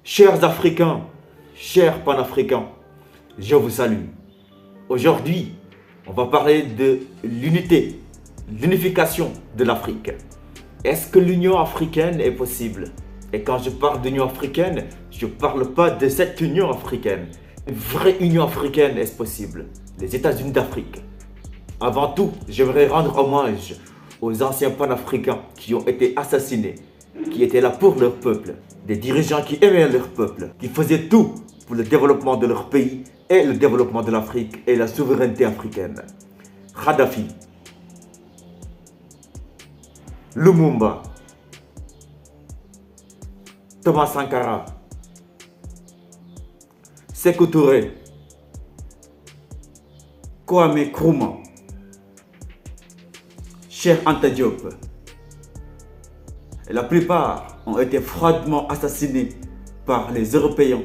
Chers Africains, chers Panafricains, je vous salue. Aujourd'hui, on va parler de l'unité, l'unification de l'Afrique. Est-ce que l'Union africaine est possible? Et quand je parle d'Union africaine, je ne parle pas de cette Union africaine. Une vraie Union africaine est possible. Les États-Unis d'Afrique. Avant tout, j'aimerais rendre hommage aux anciens panafricains qui ont été assassinés, qui étaient là pour leur peuple, des dirigeants qui aimaient leur peuple, qui faisaient tout pour le développement de leur pays et le développement de l'Afrique et la souveraineté africaine. Kadhafi, Lumumba, Thomas Sankara, Sékou Touré, Kwame Nkrumah, Cheikh Anta Diop. Et la plupart ont été froidement assassinés par les Européens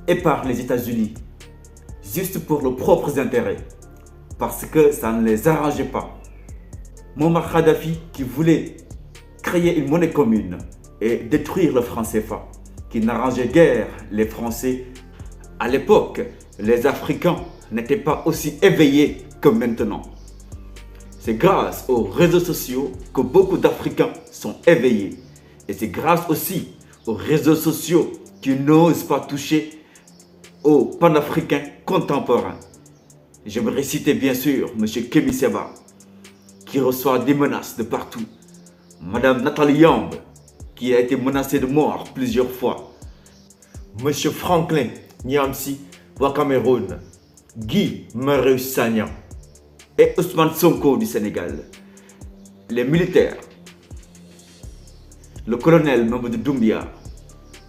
et par les États-Unis, juste pour leurs propres intérêts, parce que ça ne les arrangeait pas. Muammar Kadhafi qui voulait créer une monnaie commune et détruire le franc CFA, qui n'arrangeait guère les Français. À l'époque, les Africains n'étaient pas aussi éveillés que maintenant. C'est grâce aux réseaux sociaux que beaucoup d'Africains sont éveillés. Et c'est grâce aussi aux réseaux sociaux qui n'osent pas toucher aux panafricains contemporains. J'aimerais citer bien sûr M. Kémy Séba, qui reçoit des menaces de partout. Mme Nathalie Yamb, qui a été menacée de mort plusieurs fois. M. Franklin Nyamsi au Cameroun, Guy Marius Sagna et Ousmane Sonko du Sénégal. Les militaires, le colonel Mamadou Doumbia,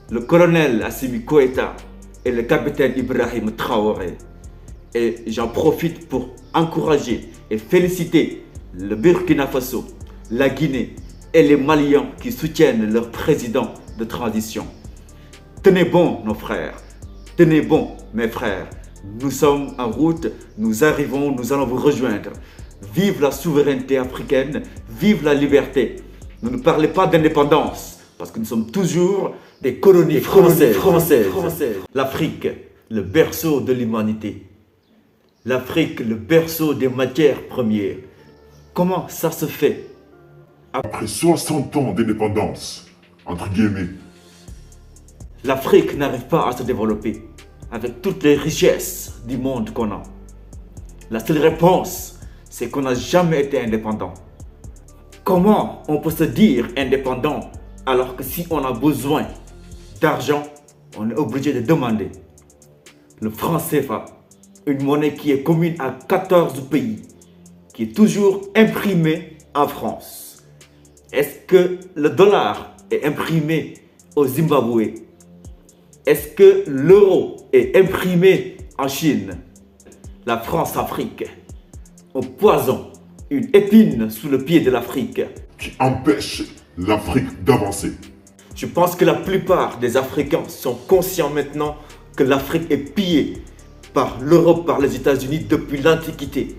le colonel Assimi Goïta et le capitaine Ibrahim Traoré. Et j'en profite pour encourager et féliciter le Burkina Faso, la Guinée et les Maliens qui soutiennent leur président de transition. Tenez bon nos frères, tenez bon mes frères. Nous sommes en route, nous arrivons, nous allons vous rejoindre. Vive la souveraineté africaine, vive la liberté. Ne parlez pas d'indépendance, parce que nous sommes toujours des colonies françaises. L'Afrique, le berceau de l'humanité. L'Afrique, le berceau des matières premières. Comment ça se fait? Après 60 ans d'indépendance, entre guillemets, l'Afrique n'arrive pas à se développer avec toutes les richesses du monde qu'on a. La seule réponse, c'est qu'on n'a jamais été indépendant. Comment on peut se dire indépendant alors que si on a besoin d'argent, on est obligé de demander? Le franc CFA, une monnaie qui est commune à 14 pays, qui est toujours imprimée en France. Est-ce que le dollar est imprimé au Zimbabwe? Est-ce que l'euro est imprimé en Chine? La France-Afrique, un poison, une épine sous le pied de l'Afrique, qui empêche l'Afrique d'avancer. Je pense que la plupart des Africains sont conscients maintenant que l'Afrique est pillée par l'Europe, par les États-Unis depuis l'Antiquité.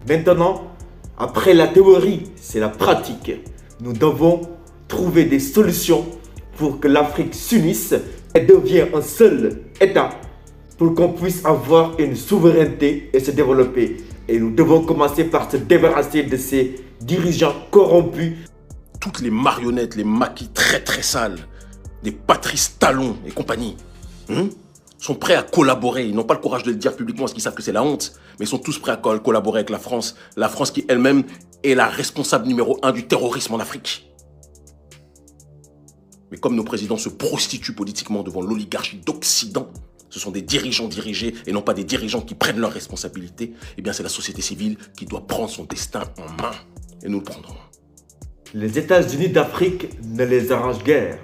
Maintenant, après la théorie, c'est la pratique. Nous devons trouver des solutions pour que l'Afrique s'unisse et devienne un seul État pour qu'on puisse avoir une souveraineté et se développer. Et nous devons commencer par se débarrasser de ces dirigeants corrompus. Toutes les marionnettes, les maquis très sales, des Patrice Talon et compagnie, sont prêts à collaborer. Ils n'ont pas le courage de le dire publiquement parce qu'ils savent que c'est la honte, mais ils sont tous prêts à collaborer avec la France. La France qui elle-même est la responsable numéro 1 du terrorisme en Afrique. Mais comme nos présidents se prostituent politiquement devant l'oligarchie d'Occident, ce sont des dirigeants dirigés et non pas des dirigeants qui prennent leurs responsabilités, eh bien c'est la société civile qui doit prendre son destin en main. Et nous le prendrons. Les États-Unis d'Afrique ne les arrangent guère.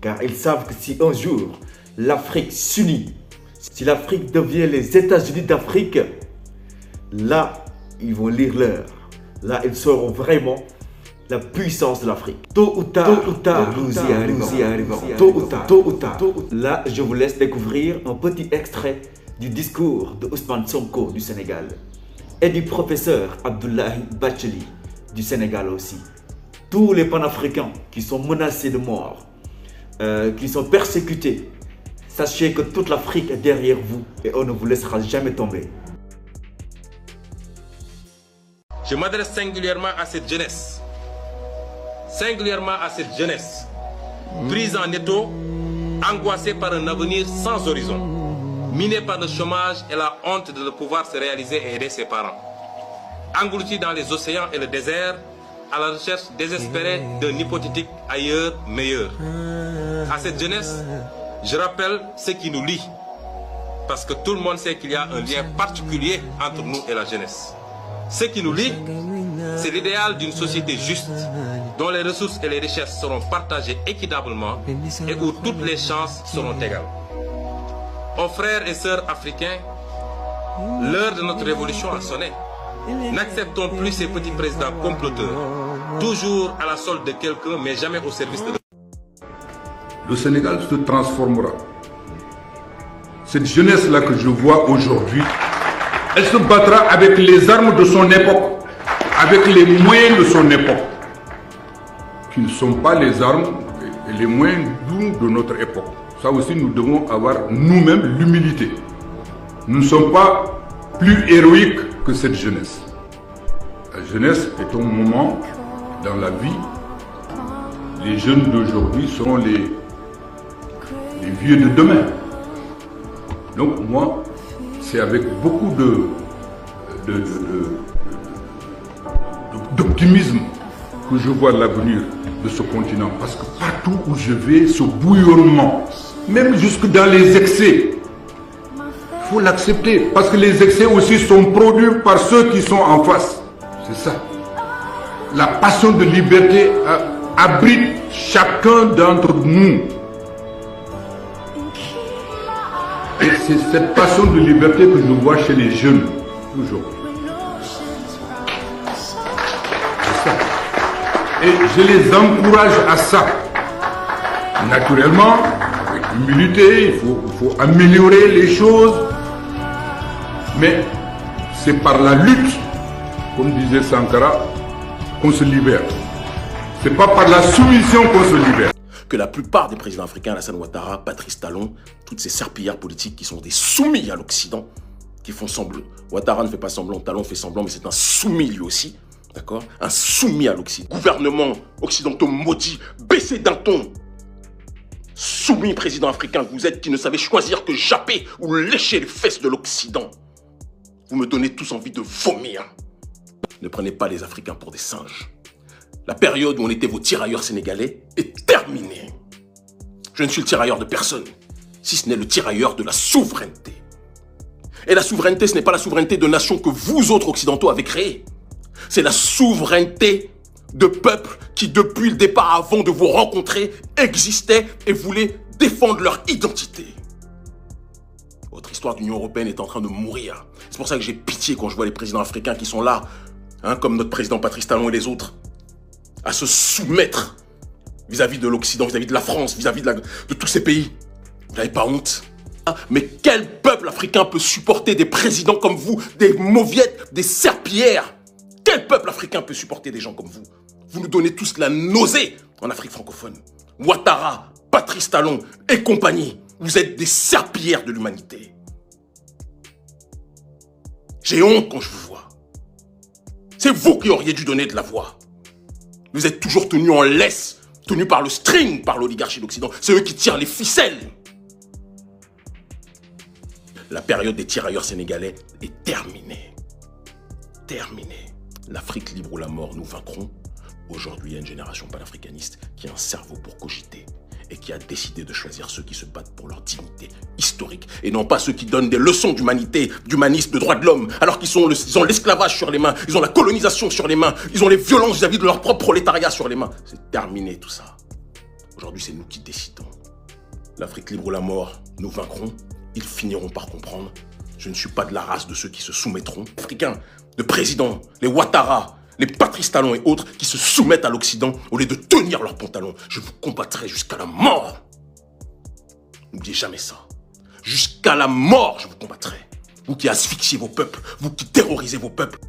Car ils savent que si un jour l'Afrique s'unit, si l'Afrique devient les États-Unis d'Afrique, là, ils vont lire l'heure. Là, ils sauront vraiment la puissance de l'Afrique. Tôt ou tard, nous y arrivons. Tôt ou tard. Là, je vous laisse découvrir un petit extrait du discours de Ousmane Sonko du Sénégal et du professeur Abdoulaye Bathily du Sénégal aussi. Tous les panafricains qui sont menacés de mort qui sont persécutés, sachez que toute l'Afrique est derrière vous et on ne vous laissera jamais tomber. Je m'adresse singulièrement à cette jeunesse. Prise en étau, angoissée par un avenir sans horizon, minée par le chômage et la honte de ne pouvoir se réaliser et aider ses parents. Engloutie dans les océans et le désert, à la recherche désespérée d'un hypothétique ailleurs meilleur. À cette jeunesse, je rappelle ce qui nous lie, parce que tout le monde sait qu'il y a un lien particulier entre nous et la jeunesse. Ce qui nous lie, c'est l'idéal d'une société juste, dont les ressources et les richesses seront partagées équitablement et où toutes les chances seront égales. Aux frères et sœurs africains, l'heure de notre révolution a sonné. N'acceptons plus ces petits présidents comploteurs, toujours à la solde de quelqu'un, mais jamais au service de... Le Sénégal se transformera. Cette jeunesse-là que je vois aujourd'hui, elle se battra avec les armes de son époque, avec les moyens de son époque, qui ne sont pas les armes et les moyens de notre époque. Ça aussi, nous devons avoir nous-mêmes l'humilité. Nous ne sommes pas plus héroïques que cette jeunesse. La jeunesse est un moment dans la vie. Les jeunes d'aujourd'hui seront les vieux de demain. Donc moi, c'est avec beaucoup d'optimisme que je vois l'avenir de ce continent. Parce que partout où je vais, ce bouillonnement, même jusque dans les excès, il faut l'accepter. Parce que les excès aussi sont produits par ceux qui sont en face. C'est ça. La passion de liberté abrite chacun d'entre nous. Et c'est cette passion de liberté que je vois chez les jeunes, toujours. C'est ça. Et je les encourage à ça. Naturellement, avec humilité, il faut améliorer les choses. Mais c'est par la lutte, comme disait Sankara, qu'on se libère. C'est pas par la soumission qu'on se libère. Que la plupart des présidents africains, Alassane Ouattara, Patrice Talon, toutes ces serpillères politiques qui sont des soumis à l'Occident, qui font semblant. Ouattara ne fait pas semblant, Talon fait semblant, mais c'est un soumis lui aussi, d'accord? Un soumis à l'Occident. Gouvernement occidentaux maudits, baissez d'un ton. Soumis président africain que vous êtes, qui ne savez choisir que japper ou lécher les fesses de l'Occident. Vous me donnez tous envie de vomir. Ne prenez pas les Africains pour des singes. La période où on était vos tirailleurs sénégalais est terminée. Je ne suis le tirailleur de personne, si ce n'est le tirailleur de la souveraineté. Et la souveraineté, ce n'est pas la souveraineté de nations que vous autres occidentaux avez créées. C'est la souveraineté de peuples qui, depuis le départ, avant de vous rencontrer, existaient et voulaient défendre leur identité. Votre histoire d'Union européenne est en train de mourir. C'est pour ça que j'ai pitié quand je vois les présidents africains qui sont là, comme notre président Patrice Talon et les autres, à se soumettre vis-à-vis de l'Occident, vis-à-vis de la France, vis-à-vis de tous ces pays. Vous n'avez pas honte? Mais quel peuple africain peut supporter des présidents comme vous, des mauviettes, des serpillères? Quel peuple africain peut supporter des gens comme vous? Vous nous donnez tous la nausée en Afrique francophone. Ouattara, Patrice Talon et compagnie, vous êtes des serpillères de l'humanité. J'ai honte quand je vous vois. C'est vous qui auriez dû donner de la voix. Vous êtes toujours tenus en laisse, tenus par le string, par l'oligarchie d'Occident. C'est eux qui tirent les ficelles. La période des tirailleurs sénégalais est terminée. Terminée. L'Afrique libre ou la mort, nous vaincrons. Aujourd'hui, il y a une génération panafricaniste qui a un cerveau pour cogiter et qui a décidé de choisir ceux qui se battent pour leur dignité historique et non pas ceux qui donnent des leçons d'humanité, d'humanisme, de droits de l'homme, alors qu'ils ont l'esclavage sur les mains, ils ont la colonisation sur les mains, ils ont les violences vis-à-vis de leur propre prolétariat sur les mains. C'est terminé tout ça. Aujourd'hui, c'est nous qui décidons. L'Afrique libre ou la mort, nous vaincrons. Ils finiront par comprendre. Je ne suis pas de la race de ceux qui se soumettront. Africains, de présidents, les Ouattara, les Patrice Talon et autres qui se soumettent à l'Occident au lieu de tenir leurs pantalons. Je vous combattrai jusqu'à la mort. N'oubliez jamais ça. Jusqu'à la mort, je vous combattrai. Vous qui asphyxiez vos peuples, vous qui terrorisez vos peuples.